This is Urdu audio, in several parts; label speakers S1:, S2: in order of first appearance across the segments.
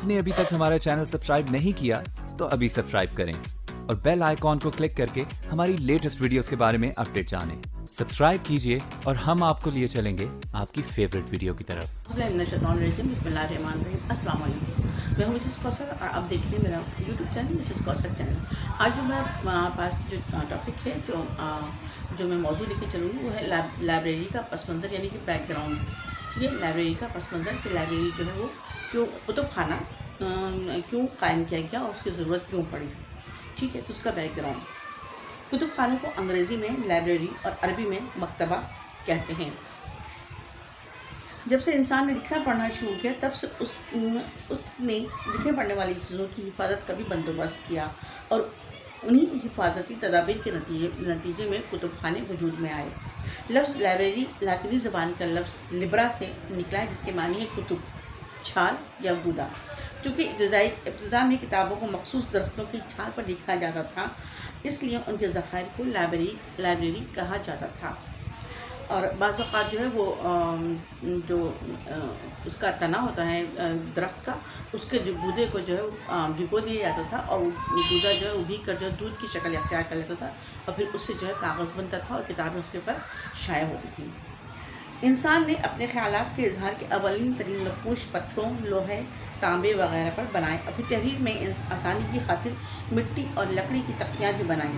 S1: آپ نے ابھی تک ہمارا چینل سبسکرائب نہیں کیا تو ابھی سبسکرائب کریں اور بیل آئیکن کو کلک کر کے ہماری لیٹسٹ ویڈیوز کے بارے میں اپڈیٹ جانیں. سبسکرائب کیجئے اور ہم آپ کو لیے چلیں گے آپ کی فیوریٹ ویڈیو کی طرف.
S2: بسم اللہ الرحمن الرحیم. السلام علیکم. میں ہوں مسز کوثر اور آپ دیکھ رہے ہیں میرا یوٹیوب چینل مسز کوثر چینل. آج جو میرا پاس جو ٹاپک ہے جو میں موضوع لے کے چلوں گی وہ ہے لائبریری کا پس منظر یعنی کہ بیک گراؤنڈ. ٹھیک ہے, لائبریری کا پس منظر کہ لائبریری جو ہے وہ کیوں کتب خانہ کیوں قائم کیا گیا اور اس کی ضرورت کیوں پڑی. ٹھیک ہے, تو اس کا بیک گراؤنڈ. کتب خانے کو انگریزی میں لائبریری اور عربی میں مکتبہ کہتے ہیں. جب سے انسان نے لکھنا پڑھنا شروع کیا تب سے اس نے لکھنے پڑھنے والی چیزوں کی حفاظت کا بھی بندوبست کیا اور انہی حفاظتی تدابیر کے نتیجے میں کتب خانے وجود میں آئے. لفظ لائبریری لاطینی زبان کا لفظ لبرا سے نکلا ہے جس کے معنی ہے کتب, چھال یا گودا. چونکہ ابتدا میں کتابوں کو مخصوص درختوں کی چھال پر لکھا جاتا تھا اس لیے ان کے ذخائر کو لائبریری کہا جاتا تھا. اور بعض اوقات جو ہے وہ جو اس کا تنا ہوتا ہے درخت کا, اس کے جو گودے کو جو ہے بھگو دیا جاتا تھا اور گودا جو ہے وہ بھیگ کر جو ہے دودھ کی شکل اختیار کر لیتا تھا اور پھر اس سے جو ہے کاغذ بنتا تھا اور کتابیں اس کے اوپر شائع ہوتی تھیں. انسان نے اپنے خیالات کے اظہار کے اولین ترین نقوش پتھروں, لوہے, تانبے وغیرہ پر بنائے. ابھی تحریر میں آسانی کی خاطر مٹی اور لکڑی کی تختیاں بھی بنائیں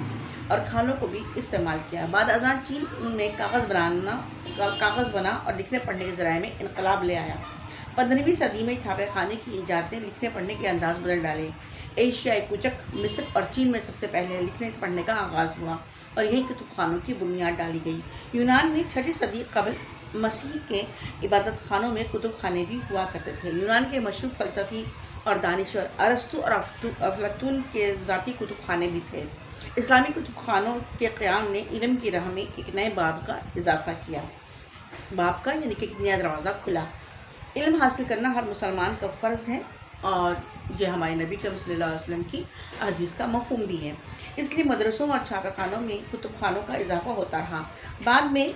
S2: اور کھالوں کو بھی استعمال کیا. بعد ازاں چین میں کاغذ بنا اور لکھنے پڑھنے کے ذرائع میں انقلاب لے آیا. 15ویں صدی میں چھاپے خانے کی ایجاد نے لکھنے پڑھنے کے انداز بدل ڈالے. ایشیائی کوچک مصر اور چین میں سب سے پہلے لکھنے پڑھنے کا آغاز ہوا اور یہی کتب خانوں کی بنیاد ڈالی گئی. یونان میں 6 صدی قبل مسیح کے عبادت خانوں میں کتب خانے بھی ہوا کرتے تھے. یونان کے مشہور فلسفی اور دانشور ارسطو اور افلاطون کے ذاتی کتب خانے بھی تھے. اسلامی کتب خانوں کے قیام نے علم کی راہ میں ایک نئے باب کا اضافہ کیا. باب کا یعنی کہ ایک نیا دروازہ کھلا. علم حاصل کرنا ہر مسلمان کا فرض ہے اور یہ ہمارے نبی کریم صلی اللہ علیہ وسلم کی حدیث کا مفہوم بھی ہے. اس لیے مدرسوں اور چھاپے خانوں میں کتب خانوں کا اضافہ ہوتا رہا. بعد میں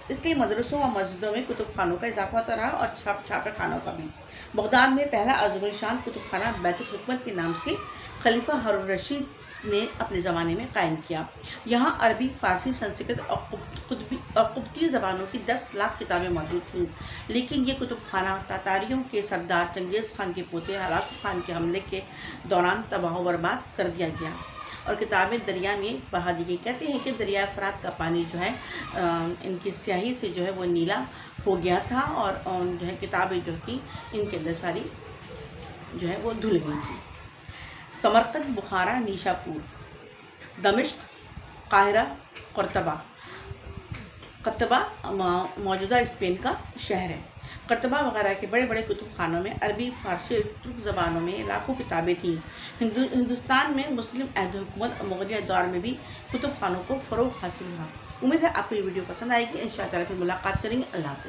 S2: اس لیے مدرسوں اور مسجدوں میں کتب خانوں کا اضافہ ہوتا رہا اور چھاپے خانوں کا بھی. بغداد میں پہلا عظیم الشان کتب خانہ بیت الحکمت کے نام سے خلیفہ ہارون الرشید نے اپنے زمانے میں قائم کیا. یہاں عربی, فارسی, سنسکرت اور قبطی زبانوں کی 10 لاکھ کتابیں موجود تھیں. لیکن یہ کتب خانہ تاتاریوں کے سردار چنگیز خان کے پوتے ہلاکو خان کے حملے کے دوران تباہ و برباد کر دیا گیا اور کتابیں دریا میں بہا دی گئی. کہتے ہیں کہ دریائے فرات کا پانی جو ہے ان کی سیاہی سے جو ہے وہ نیلا ہو گیا تھا اور جو ہے کتابیں جو تھیں ان کے اندر ساری جو ہے وہ دھل گئی تھیں. سمرقند, بخارا, نیشاپور, دمشق, قاہرہ, قرطبہ موجودہ اسپین کا شہر ہے. قرطبہ وغیرہ کے بڑے بڑے کتب خانوں میں عربی, فارسی اور ترک زبانوں میں لاکھوں کتابیں تھیں. ہندوستان میں مسلم عہد حکومت اور مغلیہ دور میں بھی کتب خانوں کو فروغ حاصل ہوا. امید ہے آپ کو یہ ویڈیو پسند آئے گی. انشاءاللہ پھر ملاقات کریں گے. اللہ حافظ.